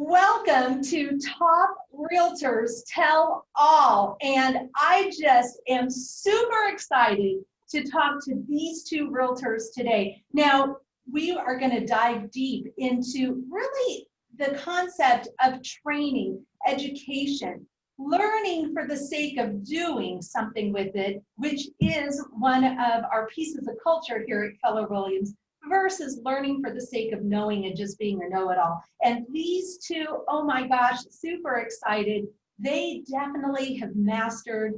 Welcome to Top Realtors Tell All. And I just am super excited to talk to these two realtors today. Now, we are going to dive deep into really the concept of training, education, learning for the sake of doing something with it, which is one of our pieces of culture here at Keller Williams, versus learning for the sake of knowing and just being a know-it-all. And these two, oh my gosh, super excited. They definitely have mastered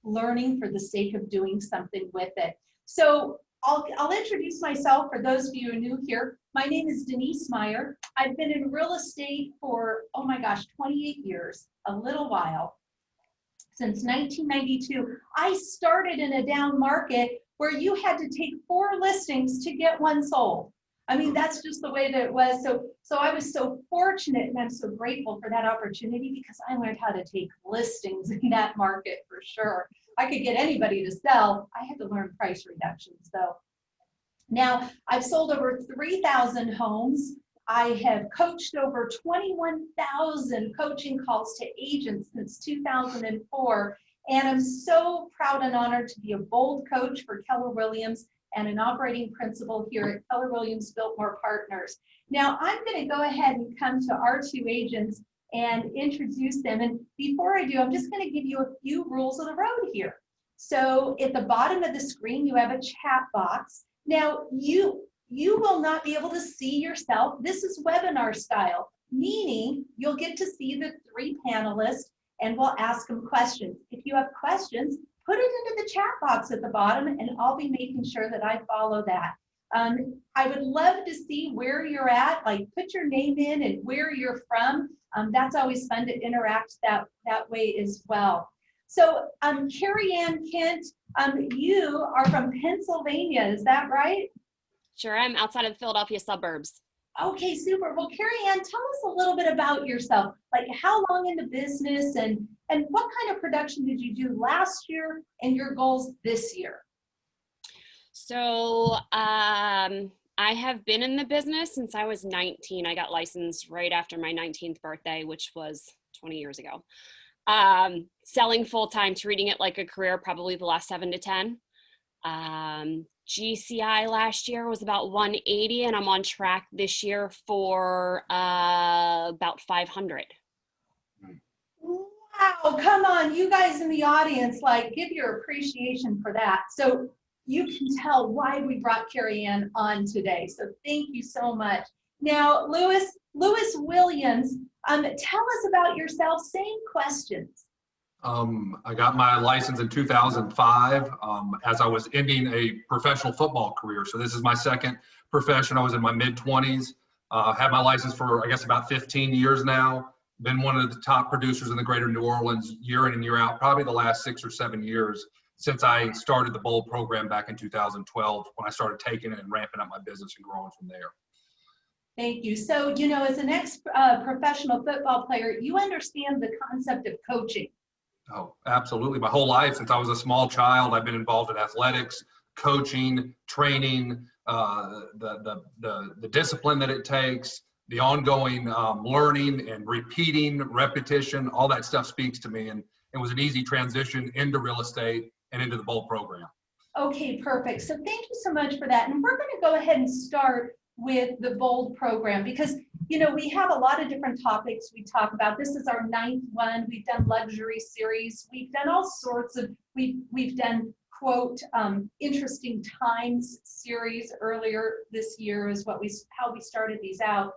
learning for the sake of doing something with it. So I'll introduce myself for those of you who are new here. My name is Denise Meyer. I've been in real estate for, oh my gosh, 28 years, a little while. Since 1992, I started in a down market where you had to take 4 listings to get 1 sold. I mean, that's just the way that it was. So I was so fortunate, and I'm so grateful for that opportunity because I learned how to take listings in that market for sure. I could get anybody to sell. I had to learn price reductions though. Now, I've sold over 3,000 homes. I have coached over 21,000 coaching calls to agents since 2004. And I'm so proud and honored to be a bold coach for Keller Williams and an operating principal here at Keller Williams Biltmore Partners. Now, I'm going to go ahead and come to our 2 agents and introduce them. And before I do, I'm just going to give you a few rules of the road here. So at the bottom of the screen, you have a chat box. Now, you will not be able to see yourself. This is webinar style, meaning you'll get to see the 3 panelists and we'll ask them questions. If you have questions, put it into the chat box at the bottom and I'll be making sure that I follow that. I would love to see where you're at, like put your name in and where you're from. That's always fun to interact that way as well. So Carrie Ann Kent, you are from Pennsylvania, is that right? Sure, I'm outside of the Philadelphia suburbs. Okay, super. Well, Carrie Ann, tell us a little bit about yourself. Like how long in the business and what kind of production did you do last year and your goals this year? So I have been in the business since I was 19. I got licensed right after my 19th birthday, which was 20 years ago. Selling full-time, treating it like a career, probably the last 7 to 10. GCI last year was about 180 and I'm on track this year for about 500. Wow, come on, you guys in the audience, like give your appreciation for that. So you can tell why we brought Carrie Ann on today. So thank you so much. Now, Lewis Williams, tell us about yourself, same questions. I got my license in 2005 as I was ending a professional football career. So this is my second profession. I was in my mid-20s. Had my license for, I guess, about 15 years now. Been one of the top producers in the greater New Orleans year in and year out, probably the last 6 or 7 years since I started the BOLD program back in 2012 when I started taking it and ramping up my business and growing from there. Thank you. So, you know, as an ex-professional football player, you understand the concept of coaching. Oh, absolutely. My whole life, since I was a small child, I've been involved in athletics, coaching, training, the discipline that it takes, the ongoing learning and repeating, repetition, all that stuff speaks to me. And it was an easy transition into real estate and into the BOLD program. Okay, perfect. So thank you so much for that. And we're going to go ahead and start with the BOLD program because, you know, we have a lot of different topics we talk about. This is our 9th one. We've done luxury series. We've done all sorts of, we've done quote, interesting times series earlier this year is how we started these out.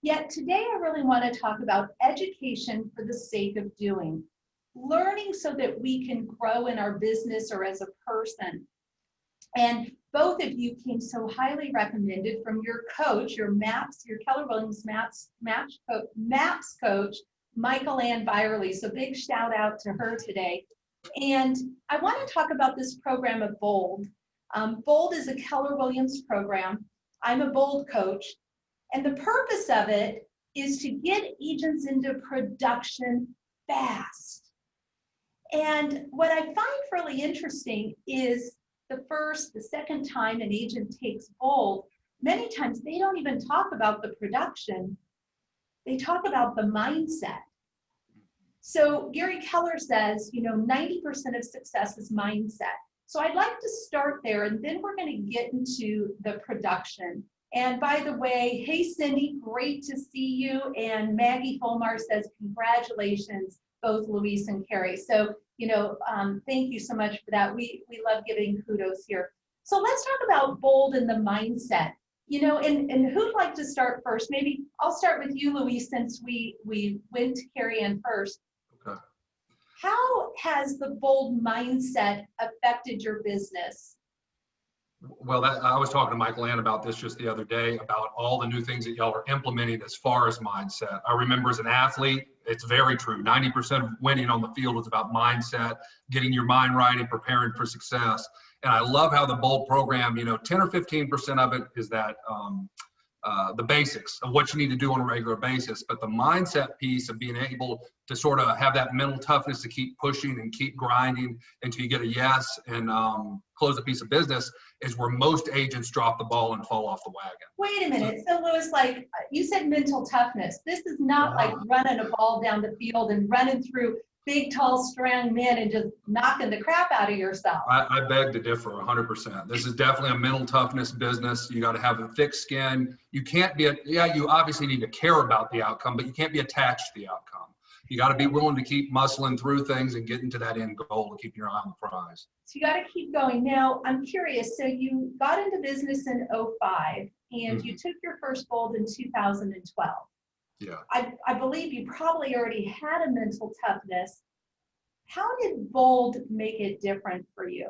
Yet today I really want to talk about education for the sake of doing, learning so that we can grow in our business or as a person. And both of you came so highly recommended from your coach, your Keller Williams MAPS coach, Michael Ann Byerly. So big shout out to her today. And I want to talk about this program of BOLD. BOLD is a Keller Williams program. I'm a BOLD coach. And the purpose of it is to get agents into production fast. And what I find really interesting is the second time an agent takes BOLD, many times they don't even talk about the production. they talk about the mindset. So Gary Keller says, 90% of success is mindset. So I'd like to start there, and then we're going to get into the production. And by the way, hey, Cindy, great to see you. And Maggie Holmar says, congratulations, both Luis and Carrie. So, thank you so much for that. We love giving kudos here. So let's talk about bold and the mindset. And who'd like to start first? Maybe I'll start with you, Luis, since we went to Carrie Ann first. Okay. How has the bold mindset affected your business? Well, I was talking to Michael Ann about this just the other day, about all the new things that y'all are implementing as far as mindset. I remember as an athlete, it's very true. 90% of winning on the field is about mindset, getting your mind right and preparing for success. And I love how the BOLD program, 10 or 15% of it is that the basics of what you need to do on a regular basis. But the mindset piece of being able to sort of have that mental toughness to keep pushing and keep grinding until you get a yes and close a piece of business is where most agents drop the ball and fall off the wagon. Wait a minute. So Louis, like you said, mental toughness. This is not like running a ball down the field and running through big, tall, strong men and just knocking the crap out of yourself. I beg to differ 100%. This is definitely a mental toughness business. You got to have a thick skin. You can't be, you obviously need to care about the outcome, but you can't be attached to the outcome. You got to be willing to keep muscling through things and getting to that end goal and keeping your eye on the prize. So you got to keep going. Now, I'm curious. So you got into business in 2005 and you took your first BOLD in 2012. Yeah. I believe you probably already had a mental toughness. How did BOLD make it different for you?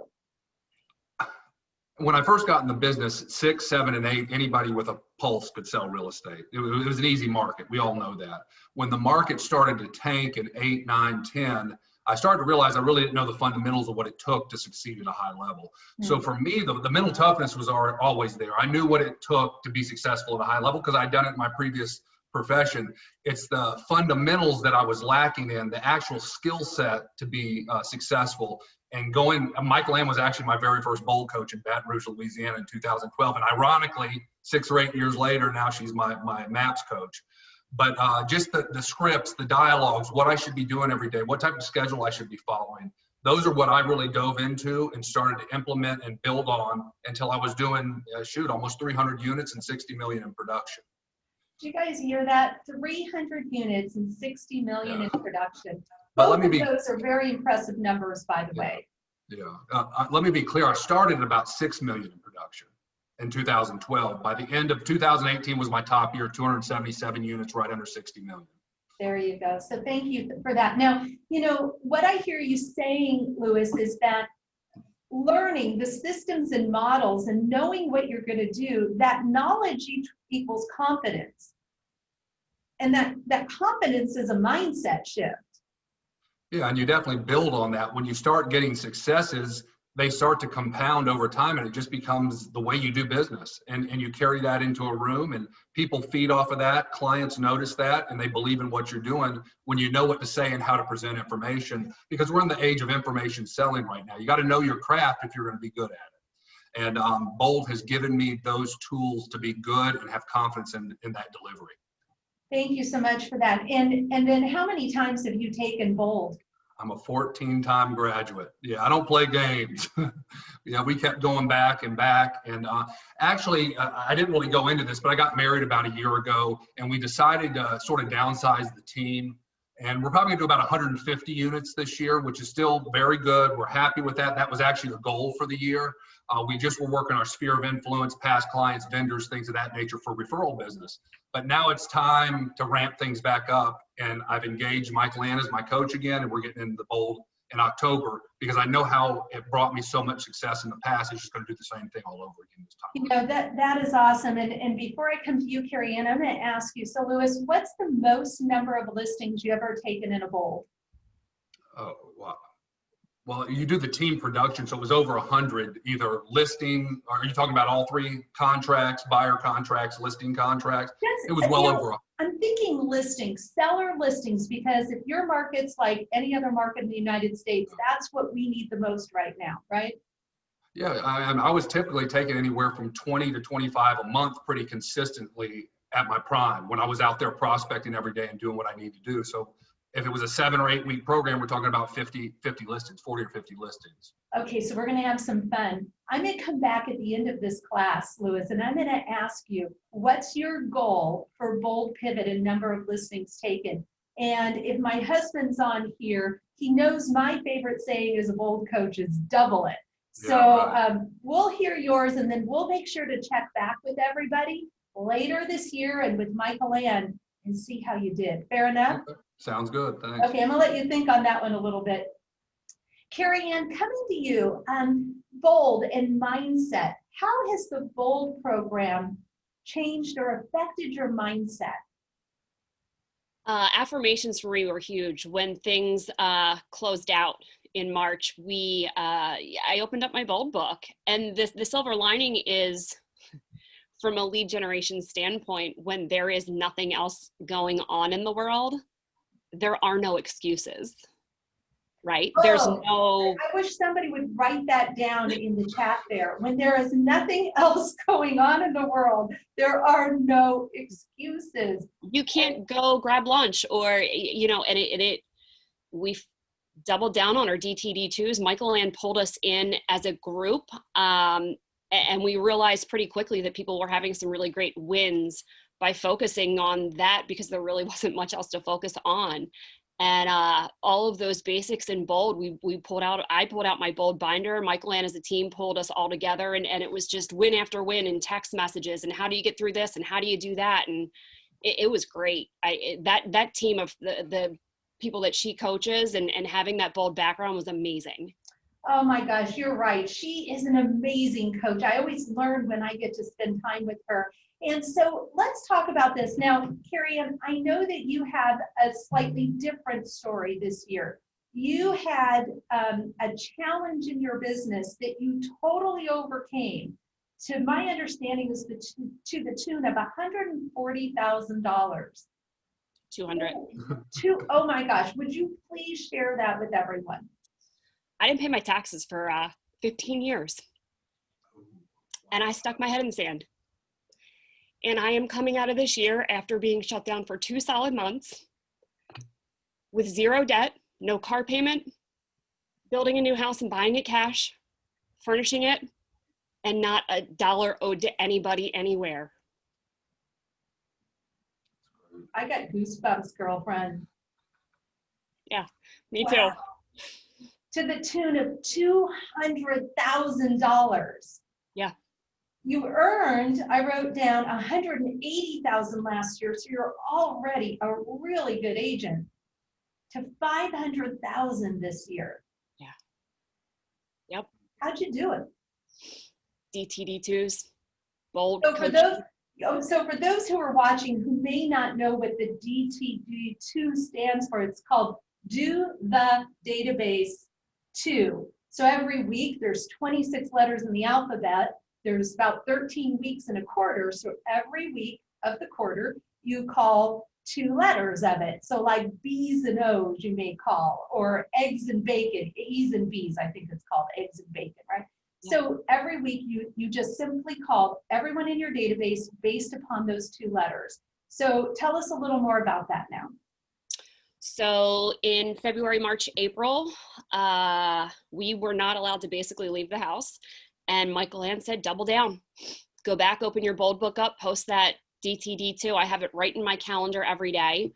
When I first got in the business, 6, 7, and 8, anybody with a pulse could sell real estate. It was an easy market. We all know that. When the market started to tank in 8, 9, 10, I started to realize I really didn't know the fundamentals of what it took to succeed at a high level. So for me, the mental toughness was always there. I knew what it took to be successful at a high level because I'd done it in my previous profession. It's the fundamentals that I was lacking in, the actual skill set to be successful. And Michael Ann was actually my very first BOLD coach in Baton Rouge, Louisiana in 2012. And ironically, 6 or 8 years later, now she's my MAPS coach. But just the scripts, the dialogues, what I should be doing every day, what type of schedule I should be following. Those are what I really dove into and started to implement and build on until I was doing, almost 300 units and 60 million in production. Did you guys hear that? 300 units and 60 million in production. But Both of those are very impressive numbers, by the way. Yeah. Let me be clear. I started at about 6 million in production in 2012. By the end of 2018 was my top year, 277 units, right under 60 million. There you go. So thank you for that. Now, what I hear you saying, Louis, is that learning the systems and models and knowing what you're going to do, that knowledge equals confidence. And that confidence is a mindset shift. Yeah, and you definitely build on that. When you start getting successes, they start to compound over time and it just becomes the way you do business. And you carry that into a room and people feed off of that. Clients notice that and they believe in what you're doing when you know what to say and how to present information, because we're in the age of information selling right now. You got to know your craft if you're going to be good at it. And BOLD has given me those tools to be good and have confidence in that delivery. Thank you so much for that. And then how many times have you taken BOLD? I'm a 14-time graduate. Yeah, I don't play games. We kept going back and back. And actually, I didn't really go into this, but I got married about a year ago, and we decided to sort of downsize the team. And we're probably going to do about 150 units this year, which is still very good. We're happy with that. That was actually the goal for the year. We just were working our sphere of influence, past clients, vendors, things of that nature for referral business. But now it's time to ramp things back up. And I've engaged Michael Ann as my coach again, and we're getting into the BOLD in October because I know how it brought me so much success in the past. It's just going to do the same thing all over again this time. That is awesome. And before I come to you, Carrie Ann, I'm going to ask you, so Louis, what's the most number of listings you ever taken in a BOLD? Oh, wow. Well, you do the team production, so it was over 100, either listing, or are you talking about all 3 contracts, buyer contracts, listing contracts? Yes, it was well over. I'm thinking listings, seller listings, because if your market's like any other market in the United States, that's what we need the most right now, right? Yeah, I was typically taking anywhere from 20 to 25 a month pretty consistently at my prime when I was out there prospecting every day and doing what I need to do. So if it was a 7 or 8 week program, we're talking about 50 listings, 40 or 50 listings. Okay, so we're going to have some fun. I'm going to come back at the end of this class, Louis, and I'm going to ask you, what's your goal for Bold Pivot and number of listings taken? And if my husband's on here, he knows my favorite saying as a bold coach is double it. So Yeah, right. we'll hear yours, and then we'll make sure to check back with everybody later this year and with Michael Ann and see how you did. Fair enough? Okay. Sounds good. Thanks. Okay, I'm going to let you think on that one a little bit. Carrie Ann, coming to you, Bold and mindset. How has the Bold program changed or affected your mindset? Affirmations for me were huge. When things closed out in March, I opened up my Bold book, and the silver lining is, from a lead generation standpoint, when there is nothing else going on in the world, there are no excuses. Right? There's no. I wish somebody would write that down in the chat there. When there is nothing else going on in the world, there are no excuses. You can't go grab lunch, or, you know, and we've doubled down on our DTD2s. Michael Ann pulled us in as a group, and we realized pretty quickly that people were having some really great wins by focusing on that, because there really wasn't much else to focus on. And all of those basics in Bold, I pulled out my Bold binder. Michael Ann as a team pulled us all together, and it was just win after win in text messages. And how do you get through this? And how do you do that? And it was great. That team of the people that she coaches and having that Bold background was amazing. Oh my gosh, you're right. She is an amazing coach. I always learn when I get to spend time with her. And so let's talk about this. Now, Carrie Ann, I know that you have a slightly different story this year. You had a challenge in your business that you totally overcame. To my understanding, is to the tune of $140,000. 200. Oh my gosh, would you please share that with everyone? I didn't pay my taxes for 15 years. And I stuck my head in the sand. And I am coming out of this year after being shut down for 2 solid months with zero debt, no car payment, building a new house and buying it cash, furnishing it, and not a dollar owed to anybody anywhere. I got goosebumps, girlfriend. Yeah, me Wow. too. To the tune of $200,000. Yeah. You earned, I wrote down, $180,000 last year, so you're already a really good agent. To $500,000 this year. Yeah. Yep. How'd you do it? DTD2s, Bold. So for those who are watching who may not know what the DTD2 stands for, it's called Do the Database 2. So every week there's 26 letters in the alphabet. There's about 13 weeks in a quarter. So every week of the quarter, you call 2 letters of it. So like B's and O's you may call, or eggs and bacon, E's and B's, I think it's called eggs and bacon, right? Yeah. So every week you just simply call everyone in your database based upon those 2 letters. So tell us a little more about that now. So in February, March, April, we were not allowed to basically leave the house. And Michael Ann said, double down, go back, open your Bold book up, post that DTD2. I have it right in my calendar every day.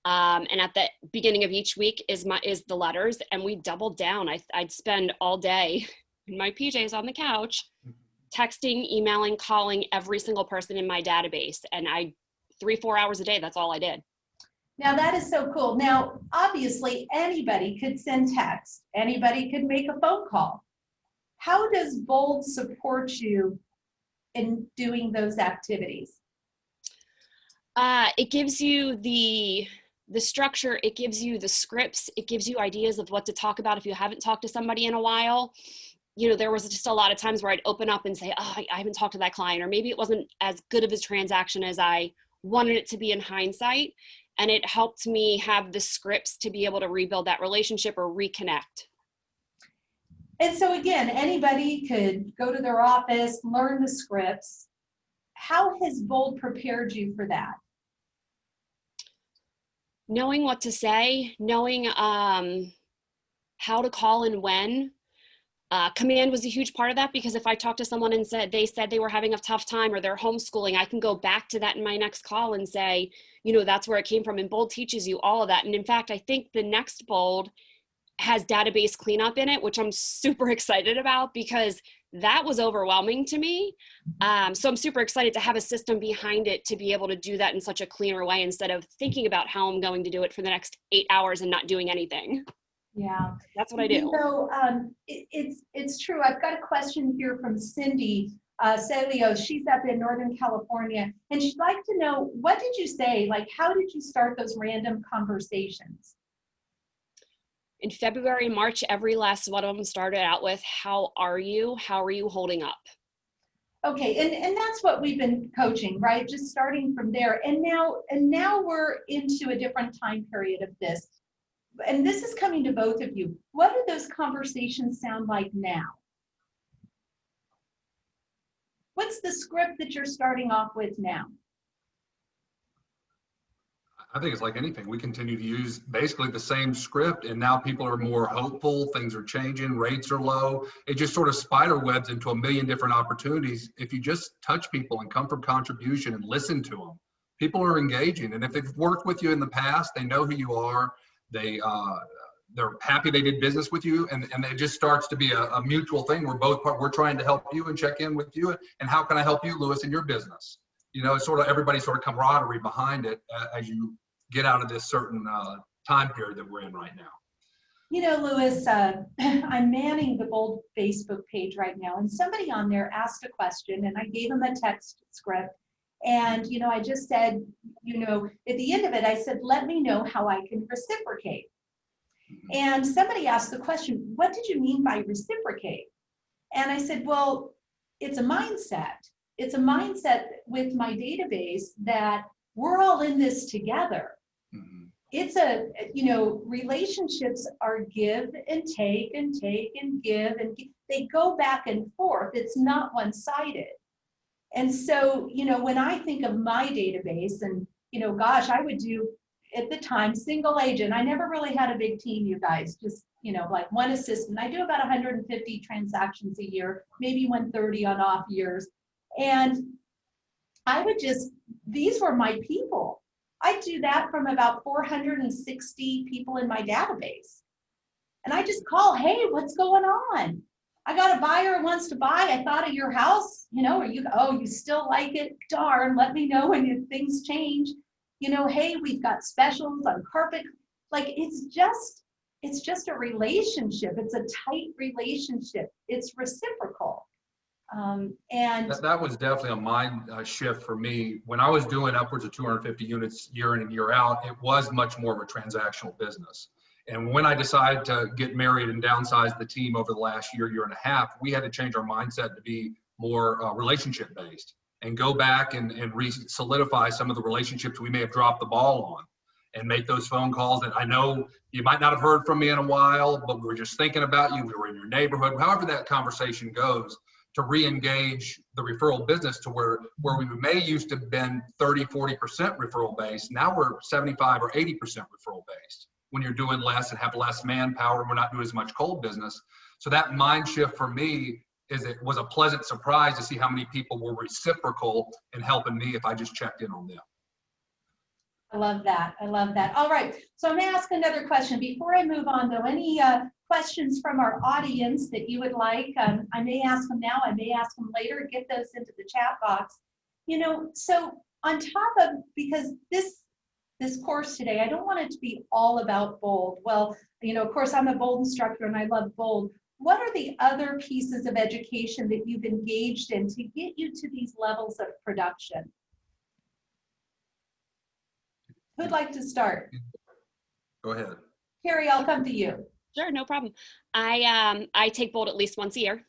And at the beginning of each week is the letters, and we doubled down. I'd spend all day in my PJs on the couch, texting, emailing, calling every single person in my database. And 3-4 hours a day, that's all I did. Now that is so cool. Now, obviously anybody could send text, anybody could make a phone call. How does Bold support you in doing those activities? It gives you the structure, it gives you the scripts, it gives you ideas of what to talk about if you haven't talked to somebody in a while. You know, there was just a lot of times where I'd open up and say, oh, I haven't talked to that client, or maybe it wasn't as good of a transaction as I wanted it to be in hindsight. And it helped me have the scripts to be able to rebuild that relationship or reconnect. And so again, anybody could go to their office, learn the scripts. How has Bold prepared you for that? Knowing what to say, knowing how to call and when. Command was a huge part of that, because if I talk to someone and they said they were having a tough time or they're homeschooling, I can go back to that in my next call and say, that's where it came from. And Bold teaches you all of that. And in fact, I think the next Bold has database cleanup in it, which I'm super excited about, because that was overwhelming to me. So I'm super excited to have a system behind it to be able to do that in such a cleaner way, instead of thinking about how I'm going to do it for the next 8 hours and not doing anything. Yeah, that's what I do. It's true. I've got a question here from Cindy Celio. She's up in Northern California, and she'd like to know, what did you say? Like, how did you start those random conversations? In February and March, every last one of them started out with, how are you? How are you holding up? Okay, and that's what we've been coaching, right? Just starting from there. And now we're into a different time period of this. And this is coming to both of you. What do those conversations sound like now? What's the script that you're starting off with now? I think it's like anything. We continue to use basically the same script, and now people are more hopeful. Things are changing. Rates are low. It just sort of spider webs into a million different opportunities. If you just touch people and come from contribution and listen to them, people are engaging. And if they've worked with you in the past, they know who you are. They're happy they did business with you, and it just starts to be a mutual thing. We're trying to help you and check in with you. And how can I help you, Lewis, in your business? It's sort of everybody's sort of camaraderie behind it as you get out of this certain time period that we're in right now. Lewis, I'm manning the Bold Facebook page right now, and somebody on there asked a question, and I gave them a text script. And, I just said, at the end of it, I said, let me know how I can reciprocate. And somebody asked the question, what did you mean by reciprocate? And I said, well, it's a mindset. It's a mindset with my database that we're all in this together. Mm-hmm. It's relationships are give and take and take and give, and they go back and forth. It's not one-sided. And so, when I think of my database, and, gosh, I would do, at the time, single agent. I never really had a big team, you guys, just, like one assistant. I do about 150 transactions a year, maybe 130 on off years. And I would these were my people. I do that from about 460 people in my database. And I just call, hey, what's going on? I got a buyer who wants to buy. I thought of your house, or you still like it? Darn, let me know when things change. Hey, we've got specials on carpet. Like, it's just a relationship. It's a tight relationship. It's reciprocal. And that was definitely a mind shift for me. When I was doing upwards of 250 units year in and year out, it was much more of a transactional business. And when I decided to get married and downsize the team over the last year and a half, we had to change our mindset to be more relationship based and go back and solidify some of the relationships we may have dropped the ball on, and make those phone calls that I know you might not have heard from me in a while, but we were just thinking about you. We were in your neighborhood, however that conversation goes, to re-engage the referral business to where we may used to have been 30-40% referral based. Now we're 75 or 80% referral based when you're doing less and have less manpower, and we're not doing as much cold business. So that mind shift for me it was a pleasant surprise to see how many people were reciprocal in helping me if I just checked in on them. I love that. I love that. All right. So I'm going to ask another question. Before I move on, though, any questions from our audience that you would like? I may ask them now. I may ask them later. Get those into the chat box. So on top of, because this course today, I don't want it to be all about Bold. Well, of course, I'm a Bold instructor and I love Bold. What are the other pieces of education that you've engaged in to get you to these levels of production? Who'd like to start? Go ahead. Carrie, I'll come to you. Sure, no problem. I take Bold at least once a year.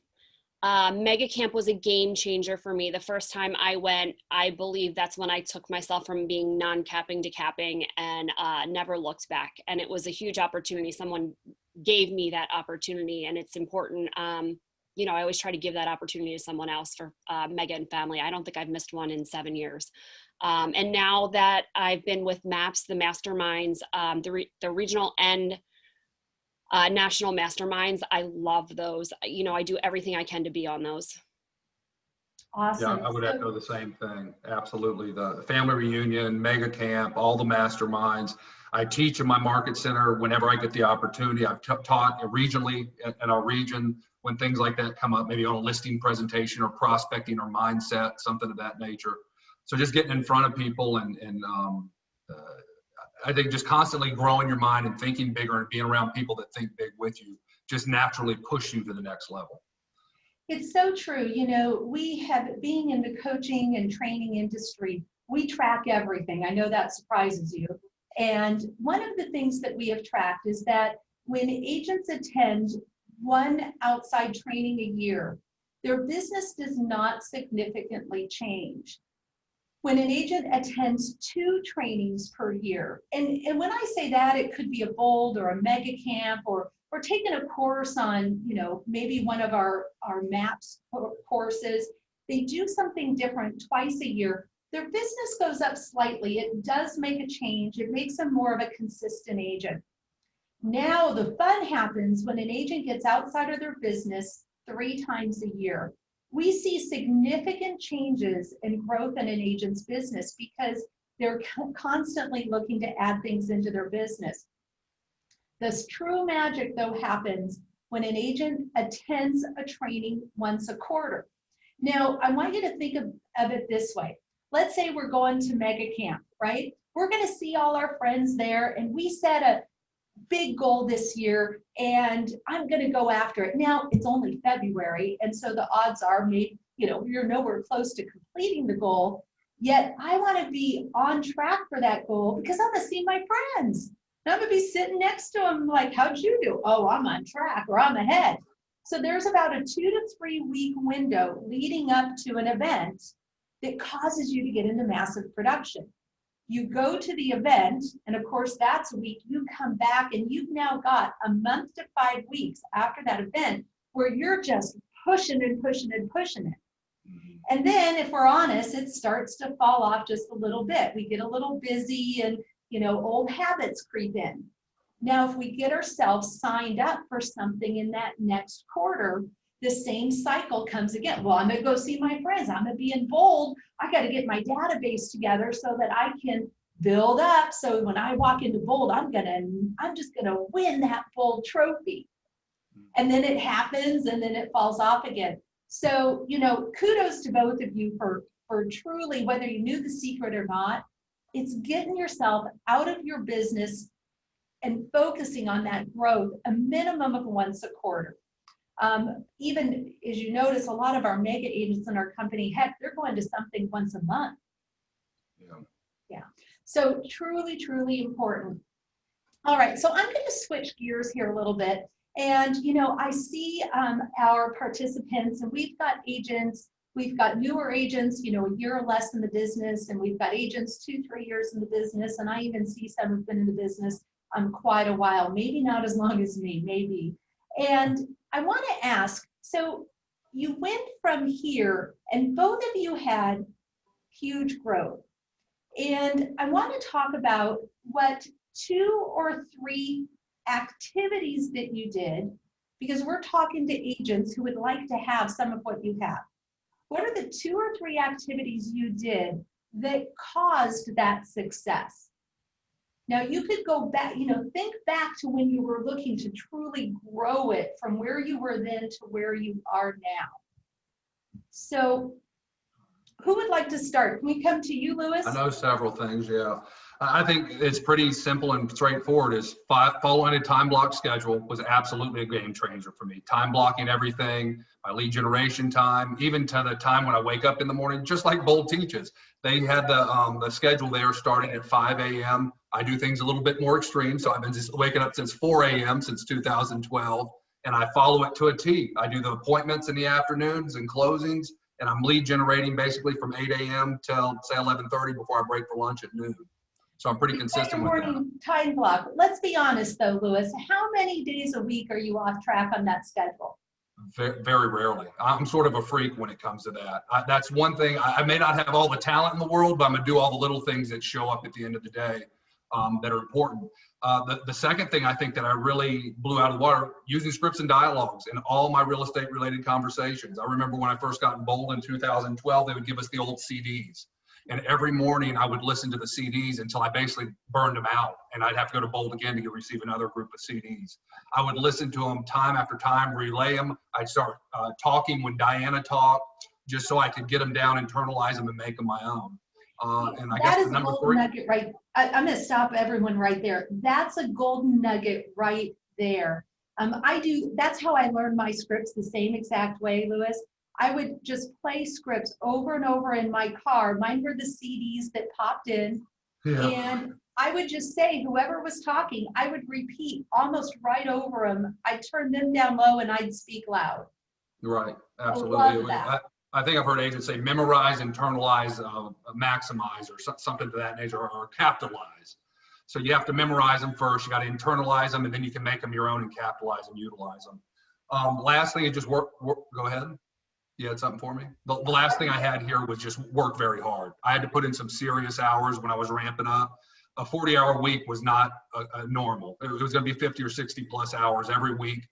Mega Camp was a game changer for me. The first time I went, I believe that's when I took myself from being non-capping to capping, and never looked back. And it was a huge opportunity. Someone gave me that opportunity, and it's important. you know, I always try to give that opportunity to someone else for Mega and family. I don't think I've missed one in 7 years. And now that I've been with MAPS, the masterminds, the regional and national masterminds, I love those. You know, I do everything I can to be on those. Awesome. Yeah, I would echo the same thing. Absolutely. The family reunion, mega camp, all the masterminds. I teach in my market center whenever I get the opportunity. I've taught regionally in our region when things like that come up, maybe on a listing presentation or prospecting or mindset, something of that nature. So just getting in front of people and I think just constantly growing your mind and thinking bigger and being around people that think big with you just naturally push you to the next level. It's so true. You know, we have, being in the coaching and training industry, we track everything. I know that surprises you. And one of the things that we have tracked is that when agents attend one outside training a year, their business does not significantly change. When an agent attends 2 trainings per year, and when I say that, it could be a Bold or a mega camp or taking a course on, you know, maybe one of our MAPS courses, they do something different twice a year. Their business goes up slightly. It does make a change. It makes them more of a consistent agent. Now the fun happens when an agent gets outside of their business 3 times a year. We see significant changes in growth in an agent's business because they're constantly looking to add things into their business. This true magic, though, happens when an agent attends a training once a quarter. Now, I want you to think of it this way. Let's say we're going to mega camp, right? We're going to see all our friends there, and we set a big goal this year, and I'm going to go after it. Now, it's only February, and so the odds are maybe, you know, you're nowhere close to completing the goal, yet I want to be on track for that goal because I'm going to see my friends. And I'm going to be sitting next to them like, how'd you do? Oh, I'm on track, or I'm ahead. So there's about a 2 to 3 week window leading up to an event that causes you to get into massive production. You go to the event, and of course that's a week. You come back and you've now got a month to 5 weeks after that event where you're just pushing and pushing and pushing it. And then if we're honest, it starts to fall off just a little bit. We get a little busy and, you know, old habits creep in. Now, if we get ourselves signed up for something in that next quarter, the same cycle comes again. Well, I'm going to go see my friends. I'm going to be in Bold. I got to get my database together so that I can build up. So when I walk into Bold, I'm just going to win that Bold trophy. And then it happens and then it falls off again. So, you know, kudos to both of you for truly, whether you knew the secret or not, it's getting yourself out of your business and focusing on that growth, a minimum of once a quarter. Even as you notice, a lot of our mega agents in our company, heck, they're going to something once a month. Yeah. So truly, truly important. All right, so I'm going to switch gears here a little bit. And, you know, I see our participants, and we've got agents, we've got newer agents, you know, a year or less in the business, and we've got agents 2-3 years in the business, and I even see some who've been in the business quite a while, maybe not as long as me, maybe. And I want to ask, so you went from here, and both of you had huge growth. And I want to talk about what 2 or 3 activities that you did, because we're talking to agents who would like to have some of what you have. What are the 2 or 3 activities you did that caused that success? Now you could go back, you know, think back to when you were looking to truly grow it from where you were then to where you are now. So who would like to start? Can we come to you, Lewis? I know several things, yeah. I think it's pretty simple and straightforward. Is following a time block schedule was absolutely a game changer for me. Time blocking everything, my lead generation time, even to the time when I wake up in the morning, just like Bold teaches. They had the schedule there starting at 5 a.m. I do things a little bit more extreme, so I've been just waking up since 4 a.m. since 2012, and I follow it to a T. I do the appointments in the afternoons and closings, and I'm lead generating basically from 8 a.m. till say 11:30 before I break for lunch at noon. So I'm pretty consistent with that. Morning time block. Let's be honest though, Lewis, how many days a week are you off track on that schedule? Very rarely. I'm sort of a freak when it comes to that. That's one thing. I may not have all the talent in the world, but I'm gonna do all the little things that show up at the end of the day that are important. The second thing I think that I really blew out of the water, using scripts and dialogues in all my real estate related conversations. I remember when I first got in Bold in 2012, they would give us the old CDs. And every morning I would listen to the CDs until I basically burned them out. And I'd have to go to Bold again to receive another group of CDs. I would listen to them time after time, relay them. I'd start talking when Diana talked, just so I could get them down, internalize them, and make them my own. And I guess That the is a number golden three. nugget, right? I'm going to stop everyone right there. That's a golden nugget right there. That's how I learned my scripts the same exact way, Louis. I would just play scripts over and over in my car. Mine were the CDs that popped in. Yeah. And I would just say, whoever was talking, I would repeat almost right over them. I'd turn them down low and I'd speak loud. Right. I Absolutely. love that. I think I've heard agents say memorize, internalize, maximize, or something to that nature, or capitalize. So you have to memorize them first. You got to internalize them, and then you can make them your own and capitalize and utilize them. Last thing is just work. Go ahead. You had something for me? The last thing I had here was just work very hard. I had to put in some serious hours when I was ramping up. A 40-hour week was not a normal. It was going to be 50 or 60 plus hours every week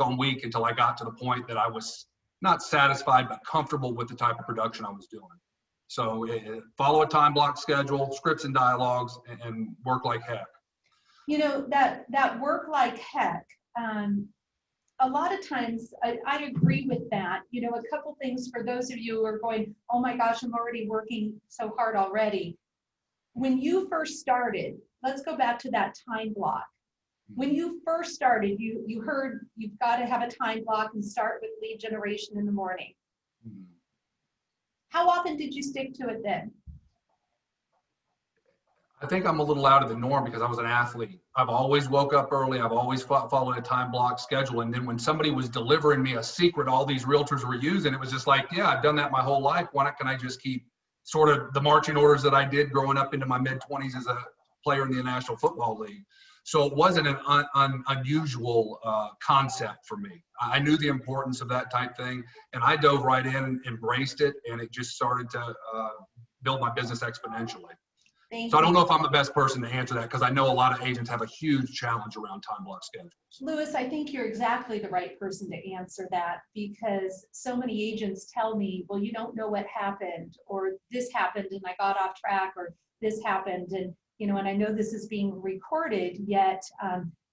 on week, until I got to the point that I was not satisfied, but comfortable with the type of production I was doing. So follow a time block schedule, scripts and dialogues, and work like heck. You know, that work like heck, a lot of times I agree with that. You know, a couple things for those of you who are going, oh my gosh, I'm already working so hard already. When you first started, let's go back to that time block. When you first started, you heard you've got to have a time block and start with lead generation in the morning. How often did you stick to it then? I think I'm a little out of the norm because I was an athlete. I've always woke up early. I've always followed a time block schedule. And then when somebody was delivering me a secret all these realtors were using, it was just like, yeah, I've done that my whole life. Why not can I just keep sort of the marching orders that I did growing up into my mid-20s as a player in the National Football League? So it wasn't an unusual concept for me. I knew the importance of that type thing, and I dove right in, embraced it, and it just started to build my business exponentially. So I don't know if I'm the best person to answer that, because I know a lot of agents have a huge challenge around time block schedules. Louis, I think you're exactly the right person to answer that, because so many agents tell me, well, you don't know what happened, or this happened and I got off track, or this happened. And, you know, and I know this is being recorded, yet,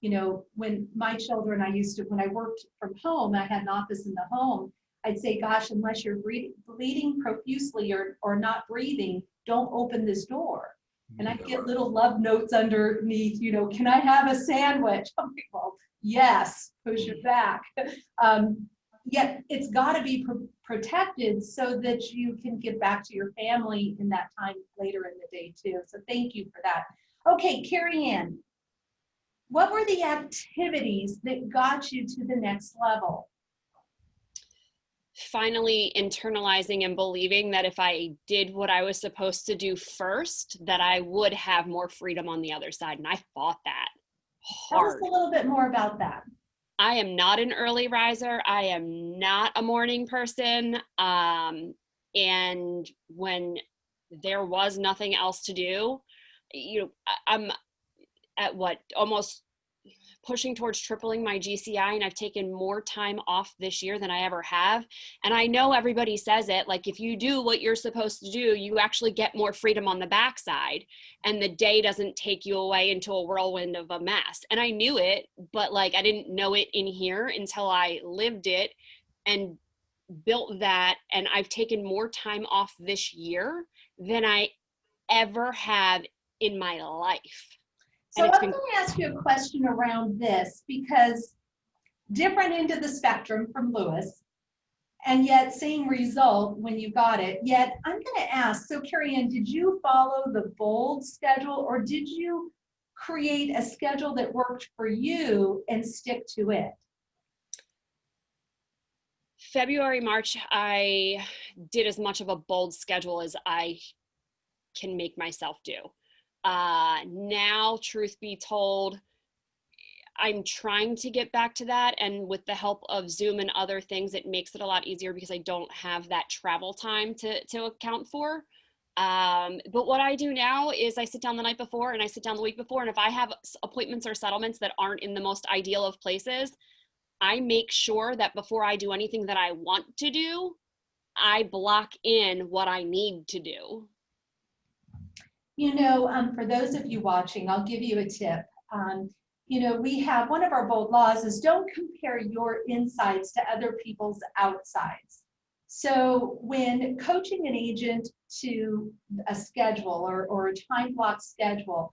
you know, when my children, when I worked from home, I had an office in the home, I'd say, gosh, unless you're bleeding profusely or not breathing, don't open this door. And I get little love notes underneath, you know, can I have a sandwich? I'm like, well, yes, push it back. Yet it's got to be protected so that you can get back to your family in that time later in the day too. So thank you for that. Okay, Carrie Ann, what were the activities that got you to the next level? Finally internalizing and believing that if I did what I was supposed to do first, that I would have more freedom on the other side. And I fought that hard. Tell us a little bit more about that. I am not an early riser. I am not a morning person. And when there was nothing else to do, you know, I'm at almost pushing towards tripling my GCI, and I've taken more time off this year than I ever have. And I know everybody says it, like, if you do what you're supposed to do, you actually get more freedom on the backside, and the day doesn't take you away into a whirlwind of a mess. And I knew it, but like, I didn't know it in here until I lived it and built that. And I've taken more time off this year than I ever have in my life. So I'm going to ask you a question around this, because different end of the spectrum from Louis, and yet same result when you got it. Yet I'm going to ask, so Carrie Ann, did you follow the Bold schedule, or did you create a schedule that worked for you and stick to it? February, March, I did as much of a Bold schedule as I can make myself do. Now, truth be told, I'm trying to get back to that. And with the help of Zoom and other things, it makes it a lot easier because I don't have that travel time to account for. But what I do now is I sit down the night before and I sit down the week before. And if I have appointments or settlements that aren't in the most ideal of places, I make sure that before I do anything that I want to do, I block in what I need to do. You know, for those of you watching, I'll give you a tip. You know, we have one of our bold laws is don't compare your insides to other people's outsides. So when coaching an agent to a schedule or a time block schedule,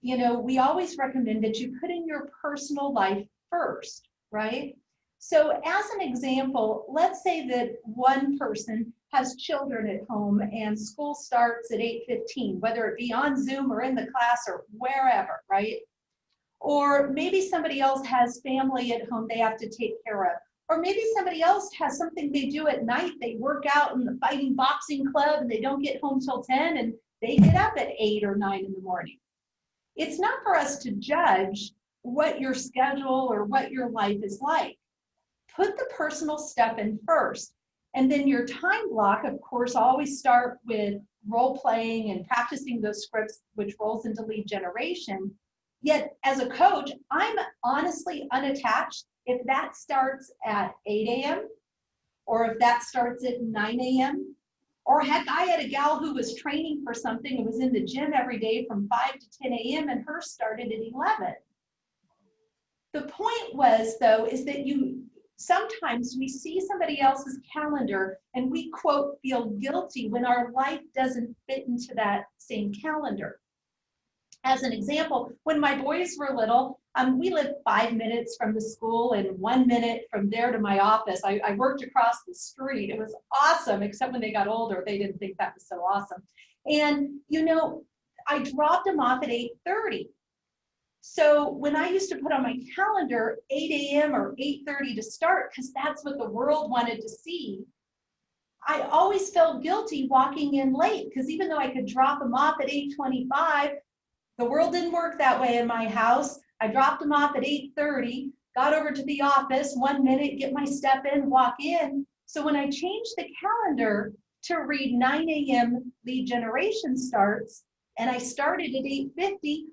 you know, we always recommend that you put in your personal life first, right? So as an example, let's say that one person has children at home and school starts at 8:15, whether it be on Zoom or in the class or wherever, right? Or maybe somebody else has family at home they have to take care of. Or maybe somebody else has something they do at night. They work out in the fighting boxing club and they don't get home till 10 and they get up at 8 or 9 in the morning. It's not for us to judge what your schedule or what your life is like. Put the personal stuff in first. And then your time block, of course, always start with role playing and practicing those scripts, which rolls into lead generation. Yet as a coach, I'm honestly unattached if that starts at 8 a.m. or if that starts at 9 a.m. Or heck, I had a gal who was training for something and was in the gym every day from 5 to 10 a.m. and hers started at 11. The point was, though, is that sometimes we see somebody else's calendar and we, quote, feel guilty when our life doesn't fit into that same calendar. As an example, when my boys were little, we lived 5 minutes from the school and 1 minute from there to my office. I worked across the street. It was awesome, except when they got older, they didn't think that was so awesome. And, you know, I dropped them off at 8:30. So when I used to put on my calendar 8 a.m. or 8:30 to start, because that's what the world wanted to see, I always felt guilty walking in late, because even though I could drop them off at 8:25, the world didn't work that way in my house. I dropped them off at 8:30, got over to the office, 1 minute, get my step in, walk in. So when I changed the calendar to read 9 a.m. lead generation starts, and I started at 8:50,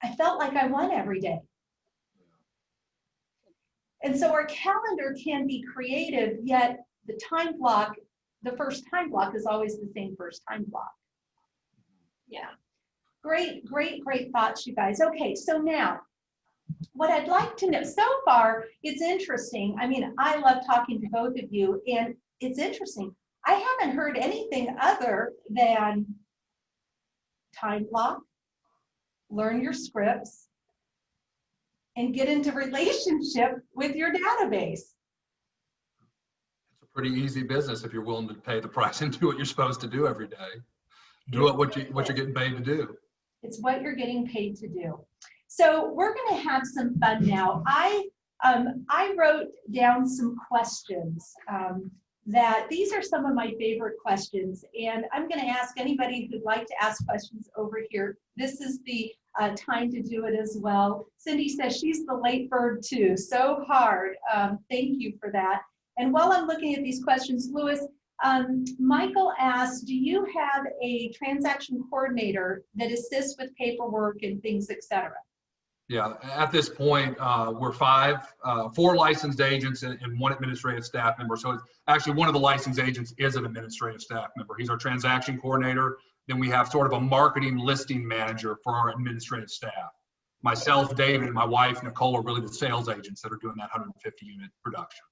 I felt like I won every day. And so our calendar can be creative, yet the time block, the first time block is always the same first time block. Yeah. Great, great, great thoughts, you guys. Okay, so now, what I'd like to know, so far, it's interesting. I mean, I love talking to both of you, and it's interesting. I haven't heard anything other than time block, learn your scripts, and get into relationship with your database. It's a pretty easy business if you're willing to pay the price and do what you're supposed to do every day. Do what you're getting paid to do. It's what you're getting paid to do. So we're going to have some fun now. I wrote down some questions that these are some of my favorite questions, and I'm going to ask anybody who'd like to ask questions over here. This is the time to do it as well. Cindy says she's the late bird too. So hard. Thank you for that. And while I'm looking at these questions, Louis, Michael asked, do you have a transaction coordinator that assists with paperwork and things, etc.? Yeah, at this point, we're four licensed agents and one administrative staff member. So it's actually one of the licensed agents is an administrative staff member. He's our transaction coordinator. Then we have sort of a marketing listing manager for our administrative staff. Myself, David, and my wife, Nicole, are really the sales agents that are doing that 150 unit production.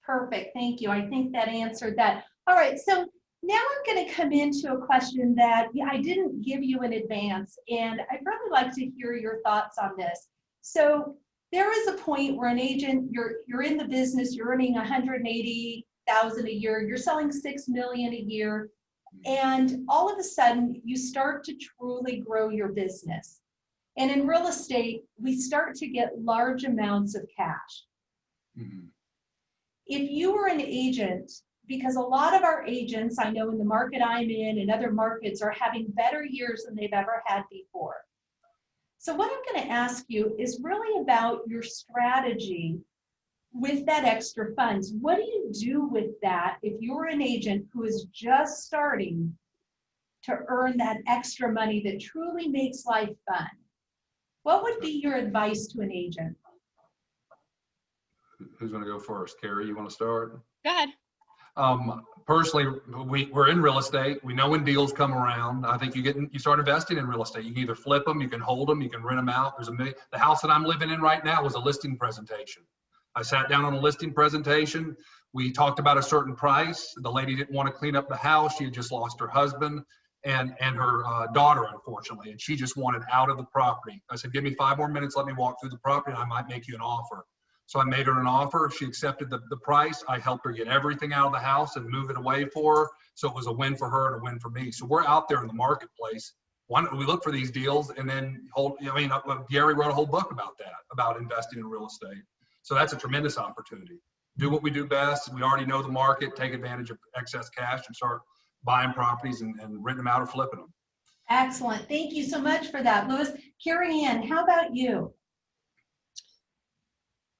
Perfect, thank you. I think that answered that. All right, so now I'm going to come into a question that I didn't give you in advance, and I'd really like to hear your thoughts on this. So there is a point where an agent, you're in the business, you're earning $180,000 a year, you're selling $6 million a year, and all of a sudden you start to truly grow your business. And in real estate, we start to get large amounts of cash. Mm-hmm. If you were an agent, because a lot of our agents, I know in the market I'm in and other markets, are having better years than they've ever had before. So what I'm going to ask you is really about your strategy with that extra funds. What do you do with that if you're an agent who is just starting to earn that extra money that truly makes life fun? What would be your advice to an agent? Who's going to go first? Carrie, you want to start? Go ahead. Personally, we're in real estate. We know when deals come around. I think you start investing in real estate. You can either flip them, you can hold them, you can rent them out. The house that I'm living in right now was a listing presentation. I sat down on a listing presentation. We talked about a certain price. The lady didn't want to clean up the house. She had just lost her husband and her daughter, unfortunately, and she just wanted out of the property. I said, give me 5 more minutes, let me walk through the property, and I might make you an offer. So I made her an offer. She accepted the price. I helped her get everything out of the house and move it away for her. So it was a win for her and a win for me. So we're out there in the marketplace. Why don't we look for these deals and then Gary wrote a whole book about that, about investing in real estate. So that's a tremendous opportunity. Do what we do best. We already know the market, take advantage of excess cash and start buying properties and renting them out or flipping them. Excellent. Thank you so much for that, Louis. Carrie Ann, how about you?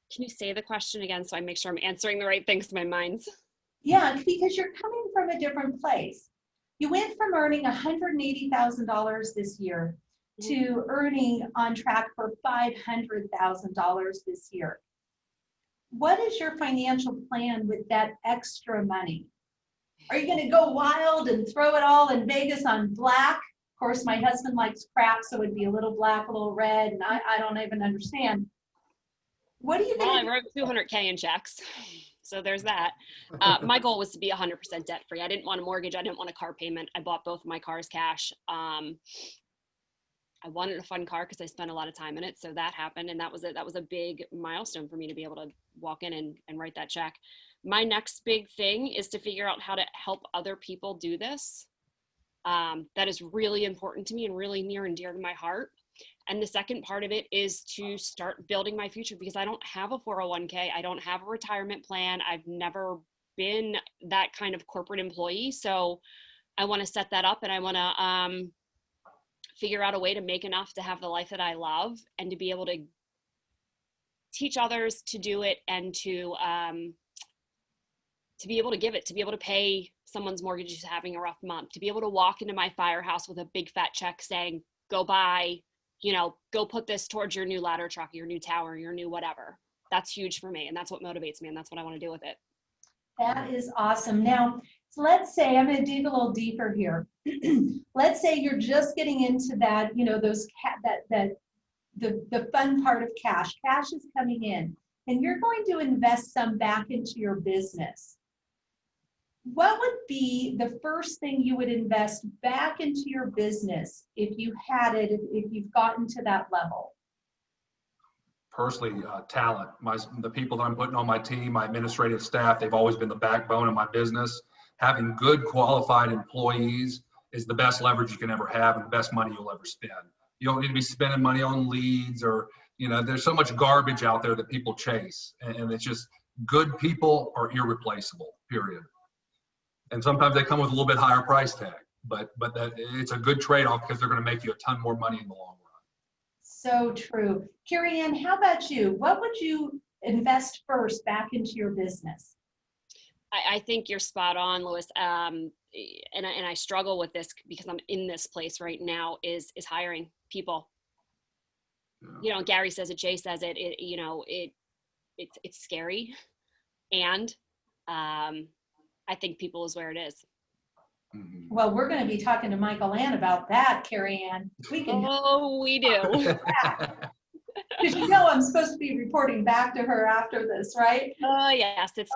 Can you say the question again so I make sure I'm answering the right things to my mind's? Yeah, because you're coming from a different place. You went from earning $180,000 this year to earning on track for $500,000 this year. What is your financial plan with that extra money? Are you going to go wild and throw it all in Vegas on black? Of course, my husband likes crap, so it'd be a little black, a little red, and I don't even understand. What are you going to do? I wrote 200K in checks. So there's that. My goal was to be 100% debt free. I didn't want a mortgage. I didn't want a car payment. I bought both of my cars cash. I wanted a fun car because I spent a lot of time in it. So that happened. And that was a big milestone for me to be able to walk in and write that check. My next big thing is to figure out how to help other people do this. That is really important to me and really near and dear to my heart. And the second part of it is to start building my future because I don't have a 401k. I don't have a retirement plan. I've never been that kind of corporate employee. So I want to set that up and I want to figure out a way to make enough to have the life that I love and to be able to teach others to do it and to be able to give it, to be able to pay someone's mortgage who's having a rough month, to be able to walk into my firehouse with a big fat check saying, go buy, go put this towards your new ladder truck, your new tower, your new whatever. That's huge for me. And that's what motivates me. And that's what I want to do with it. That is awesome. Now, so let's say, I'm going to dig a little deeper here. Let's say you're just getting into that, the fun part of cash. Cash is coming in and you're going to invest some back into your business. What would be the first thing you would invest back into your business if you had it, if you've gotten to that level? Personally, talent. The people that I'm putting on my team, my administrative staff, they've always been the backbone of my business. Having good qualified employees is the best leverage you can ever have and the best money you'll ever spend. You don't need to be spending money on leads or, there's so much garbage out there that people chase. And it's just good people are irreplaceable, period. And sometimes they come with a little bit higher price tag, but it's a good trade-off because they're going to make you a ton more money in the long run. So true. Carrie Ann, how about you? What would you invest first back into your business? I think you're spot on, Louis. And I struggle with this because I'm in this place right now is hiring people. Yeah. Gary says it, Jay says it, it's scary. And I think people is where it is. Well, we're going to be talking to Michael Ann about that, Carrie Ann. We do. Because I'm supposed to be reporting back to her after this, right? Yes, it's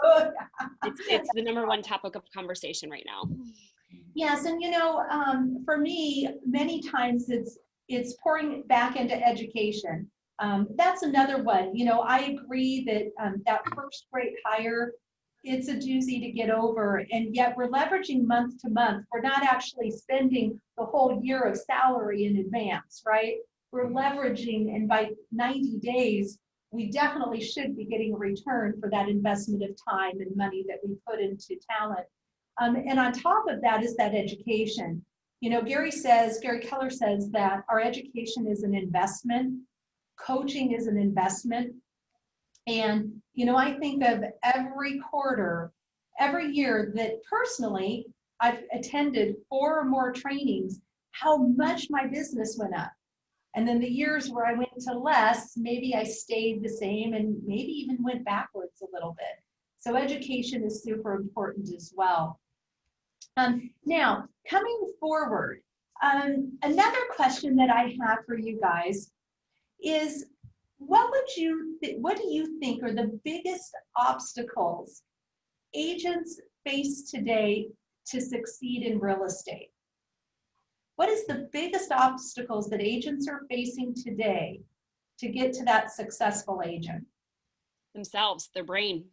the number one topic of conversation right now. Yes, and for me, many times it's pouring back into education. That's another one. I agree that that first great hire, it's a doozy to get over, and yet we're leveraging month to month. We're not actually spending the whole year of salary in advance, right? We're leveraging, and by 90 days, we definitely should be getting a return for that investment of time and money that we put into talent. And on top of that is that education. You know, Gary Keller says that our education is an investment, coaching is an investment. And, you know, I think of every quarter, every year that personally I've attended 4 or more trainings, how much my business went up. And then the years where I went to less, maybe I stayed the same and maybe even went backwards a little bit. So education is super important as well. Now, coming forward, another question that I have for you guys is, what do you think are the biggest obstacles agents face today to succeed in real estate? What is the biggest obstacles that agents are facing today to get to that successful agent? Themselves, their brain.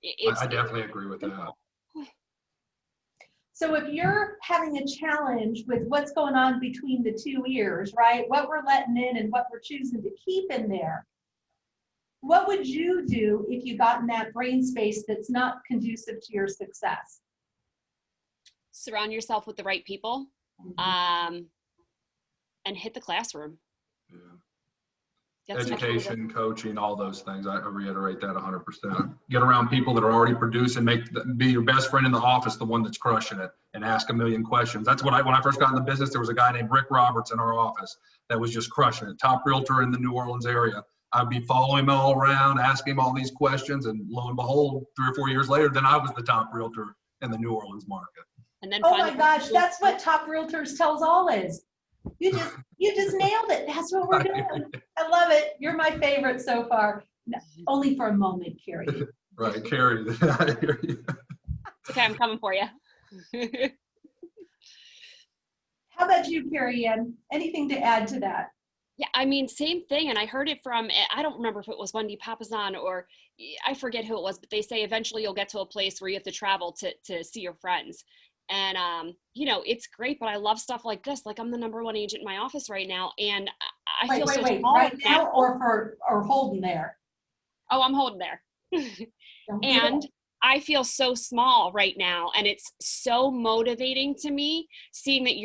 Yeah. I definitely agree with that. So if you're having a challenge with what's going on between the 2 ears, right? What we're letting in and what we're choosing to keep in there, what would you do if you got in that brain space that's not conducive to your success? Surround yourself with the right people, and hit the classroom. Yeah. Education, coaching, all those things. I reiterate that 100%. Get around people that are already producing, be your best friend in the office, the one that's crushing it, and ask a million questions. That's when I first got in the business, there was a guy named Rick Roberts in our office that was just crushing it. Top realtor in the New Orleans area. I'd be following him all around, asking him all these questions, and lo and behold, 3 or 4 years later, then I was the top realtor in the New Orleans market. And then oh my gosh, that's what Top Realtors Tells All is. You just nailed it. That's what we're doing. I love it. You're my favorite so far. No, only for a moment, Carrie. Right, Carrie. I hear you. Okay, I'm coming for you. How about you, Carrie Ann? Anything to add to that? Yeah, I mean, same thing. And I heard it from, I don't remember if it was Wendy Papasan or I forget who it was, but they say eventually you'll get to a place where you have to travel to see your friends. And, you know, it's great, but I love stuff like this. Like I'm the #1 agent in my office right now. And I feel so small right now or holding there? Oh, I'm holding there. And I feel so small right now. And it's so motivating to me seeing that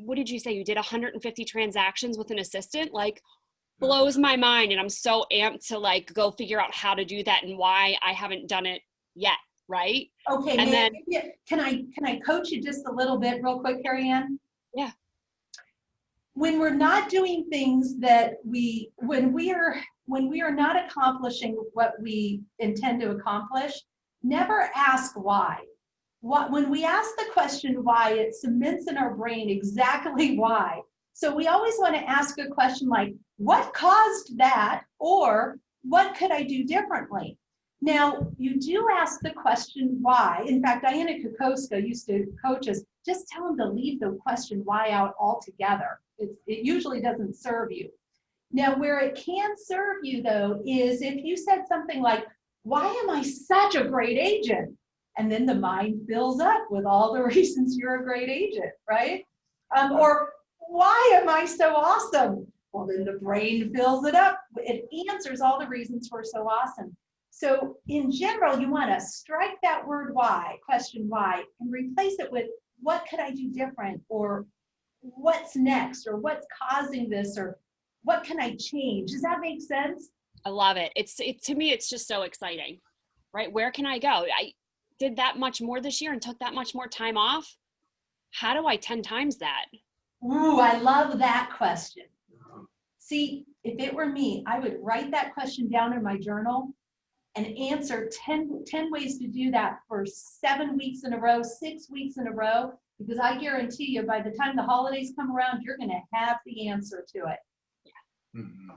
what did you say? You did 150 transactions with an assistant? Like blows my mind. And I'm so amped to like go figure out how to do that and why I haven't done it yet. Right. Okay. And then can I coach you just a little bit real quick, Carrie Ann? Yeah. When we're not doing things that when we are not accomplishing what we intend to accomplish, never ask why. When we ask the question why, it cements in our brain exactly why. So we always want to ask a question like, what caused that? Or what could I do differently? Now, you do ask the question why. In fact, Diana Kokoska used to coach us, just tell them to leave the question why out altogether. It usually doesn't serve you. Now, where it can serve you, though, is if you said something like, why am I such a great agent? And then the mind fills up with all the reasons you're a great agent, right? Or why am I so awesome? Well, then the brain fills it up. It answers all the reasons we're so awesome. So in general, you want to strike that word why, question why, and replace it with what could I do different, or what's next, or what's causing this, or what can I change? Does that make sense? I love it. To me, it's just so exciting, right? Where can I go? I did that much more this year and took that much more time off. How do I 10 times that? Ooh, I love that question. See, if it were me, I would write that question down in my journal and answer 10 ways to do that for 7 weeks in a row, 6 weeks in a row, because I guarantee you by the time the holidays come around, you're going to have the answer to it. Yeah. Mm-hmm.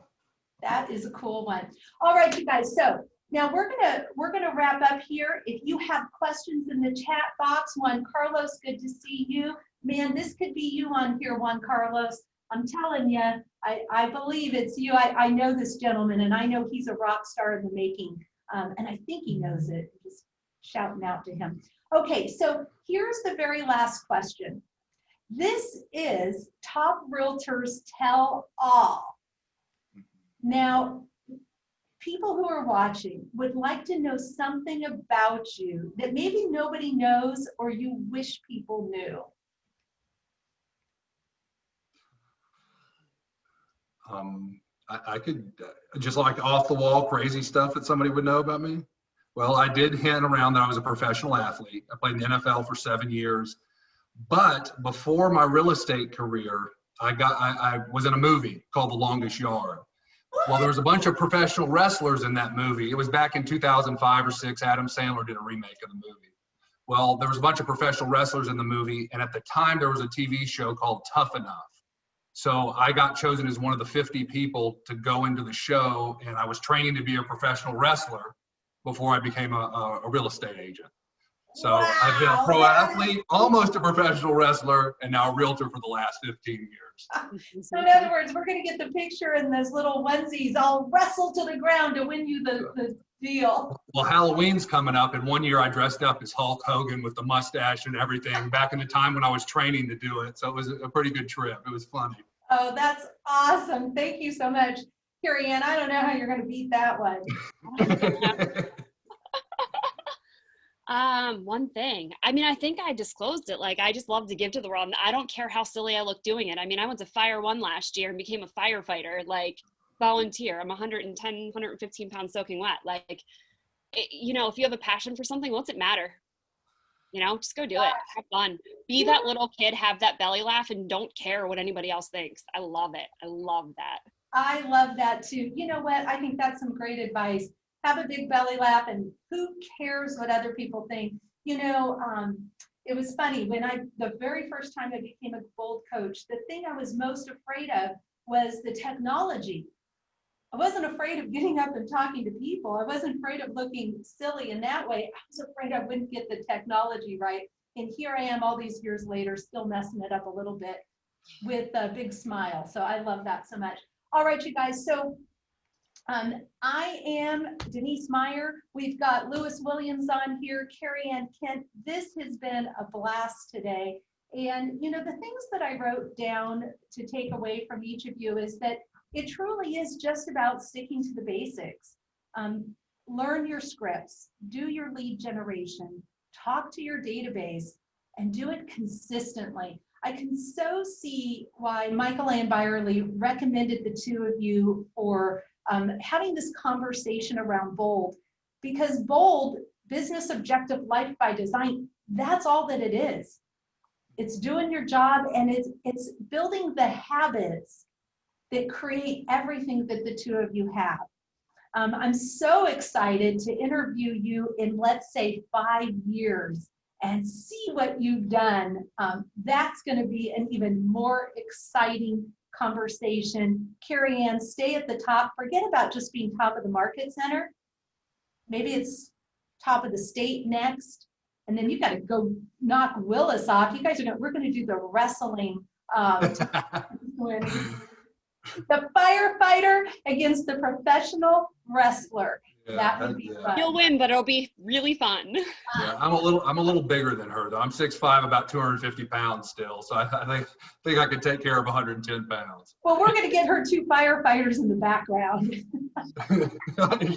That is a cool one. All right, you guys. So now we're gonna wrap up here. If you have questions in the chat box, Juan Carlos, good to see you. Man, this could be you on here, Juan Carlos. I'm telling you, I believe it's you. I know this gentleman, and I know he's a rock star in the making. And I think he knows it. Just shouting out to him. Okay, so here's the very last question. This is Top Realtors Tell All. Now, people who are watching would like to know something about you that maybe nobody knows or you wish people knew. I could, just like off the wall crazy stuff that somebody would know about me. Well, I did hint around that I was a professional athlete. I played in the NFL for 7 years. But before my real estate career, I was in a movie called The Longest Yard. Well, there was a bunch of professional wrestlers in that movie. It was back in 2005 or 6. Adam Sandler did a remake of the movie. Well, there was a bunch of professional wrestlers in the movie, and at the time there was a TV show called Tough Enough. So I got chosen as one of the 50 people to go into the show, and I was training to be a professional wrestler before I became a real estate agent. So I've been a pro athlete, almost a professional wrestler, and now a realtor for the last 15 years. So in other words, we're going to get the picture in those little onesies all wrestle to the ground to win you the deal. Well, Halloween's coming up, and one year I dressed up as Hulk Hogan with the mustache and everything back in the time when I was training to do it. So it was a pretty good trip. It was funny. Oh, that's awesome. Thank you so much. Carrie Ann, I don't know how you're going to beat that one. One thing. I mean, I think I disclosed it. Like, I just love to give to the world. And I don't care how silly I look doing it. I mean, I went to Fire One last year and became a firefighter, like volunteer. I'm 110, 115 pounds soaking wet. Like, you know, if you have a passion for something, what's it matter? You know, just go do it. Have fun. Be that little kid, have that belly laugh, and don't care what anybody else thinks. I love it. I love that. I love that too. You know what? I think that's some great advice. Have a big belly laugh, and who cares what other people think? You know, it was funny when the very first time I became a Bold coach, the thing I was most afraid of was the technology. I wasn't afraid of getting up and talking to people. I wasn't afraid of looking silly in that way. I was afraid I wouldn't get the technology right. And here I am all these years later, still messing it up a little bit with a big smile. So I love that so much. All right, you guys. So I am Denise Meyer. We've got Lewis Williams on here, Carrie Ann Kent. This has been a blast today. And, you know, the things that I wrote down to take away from each of you is that it truly is just about sticking to the basics. Learn your scripts, do your lead generation, talk to your database, and do it consistently. I can so see why Michael Ann Byerly recommended the two of you for having this conversation around Bold, because Bold, business objective life by design, that's all that it is. It's doing your job, and it's building the habits that create everything that the two of you have. I'm so excited to interview you in, let's say, 5 years and see what you've done. That's going to be an even more exciting conversation. Carrie Ann, stay at the top. Forget about just being top of the market center. Maybe it's top of the state next. And then you got to go knock Willis off. You guys are we're going to do the wrestling. The firefighter against the professional wrestler. Yeah, that would be fun. You'll win, but it'll be really fun. Yeah, I'm a little bigger than her though. I'm 6'5", about 250 pounds still. So I think I could take care of 110 pounds. Well, we're going to get her 2 firefighters in the background.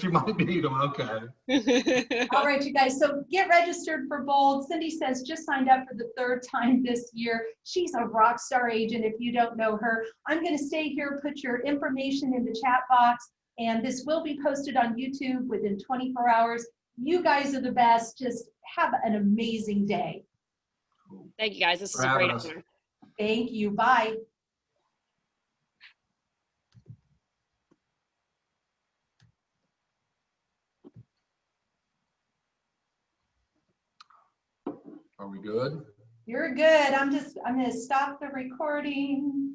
She might need them. Okay. All right, you guys. So get registered for Bold. Cindy says just signed up for the 3rd time this year. She's a rock star agent if you don't know her. I'm going to stay here, put your information in the chat box, and this will be posted on YouTube within 24 hours. You guys are the best. Just have an amazing day. Thank you, guys. This is a great honor. Thank you. Bye. Are we good? You're good. I'm going to stop the recording.